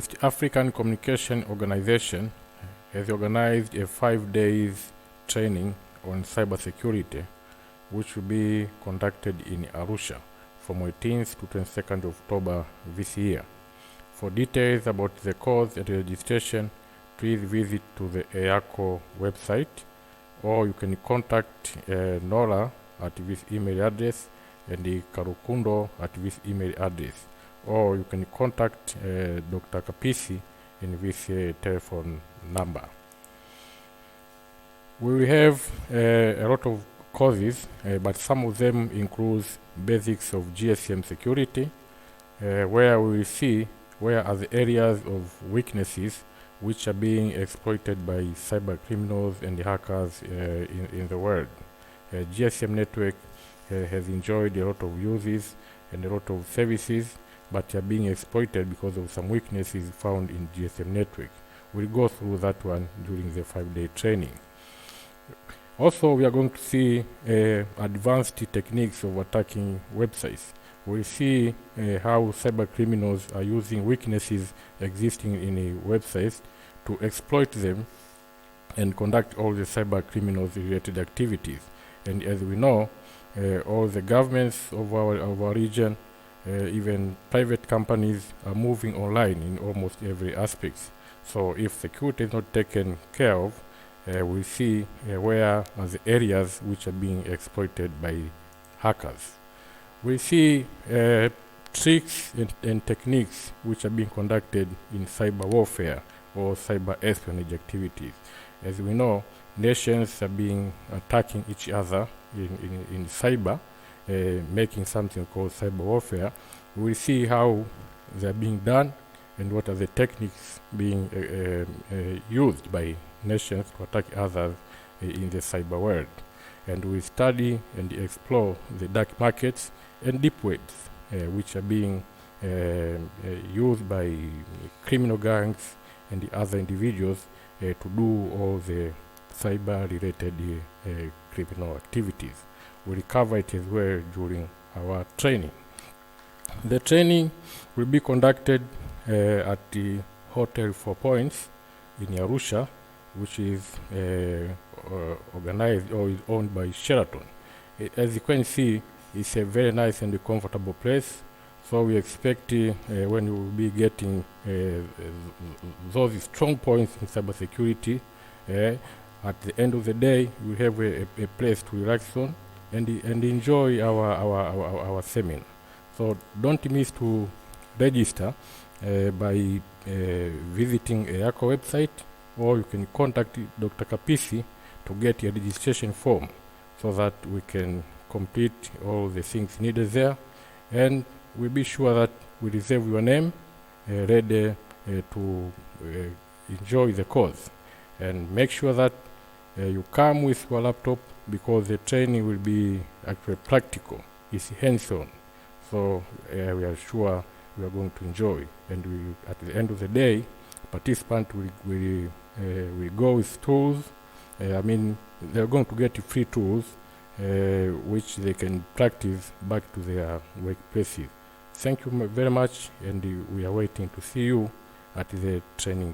East African Communication Organization has organized a 5-day training on cybersecurity, which will be conducted in Arusha from 18th to 22nd October this year. For details about the course and registration, please visit to the EACO website, or you can contact Nora at this email address and the Karukundo at this email address, or you can contact Dr. Kapisi in this telephone number. We will have a lot of courses, but some of them include basics of GSM security, where we will see where are the areas of weaknesses which are being exploited by cyber criminals and hackers in the world. GSM network has enjoyed a lot of uses and a lot of services, but are being exploited because of some weaknesses found in GSM network. We'll go through that one during the 5-day training. Also, we are going to see advanced techniques of attacking websites. We'll see how cyber criminals are using weaknesses existing in websites to exploit them and conduct all the cyber criminals related activities. And as we know, all the governments of our region, even private companies, are moving online in almost every aspect. So if security is not taken care of, we see where are the areas which are being exploited by hackers. We see tricks and techniques which are being conducted in cyber warfare or cyber espionage activities. As we know, nations are being attacking each other in cyber, making something called cyber warfare. We see how they are being done and what are the techniques being used by nations to attack others in the cyber world. And we study and explore the dark markets and deep webs which are being used by criminal gangs and the other individuals to do all the cyber-related criminal activities. We cover it as well during our training. The training will be conducted at the Hotel 4 Points in Arusha, which is organized or is owned by Sheraton. As you can see, it's a very nice and comfortable place. So we expect when you will be getting those strong points in cybersecurity, at the end of the day, we have a place to relax on and enjoy our seminar. So don't miss to register by visiting EACO website, or you can contact Dr. Kapisi to get a registration form so that we can complete all the things needed there, and we'll be sure that we reserve your name ready to enjoy the course. And make sure that you come with your laptop, because the training will be actually practical. It's hands-on. So we are sure we are going to enjoy. And at the end of the day, participants will go with tools. They're going to get free tools which they can practice back to their workplaces. Thank you very much, and we are waiting to see you at the training.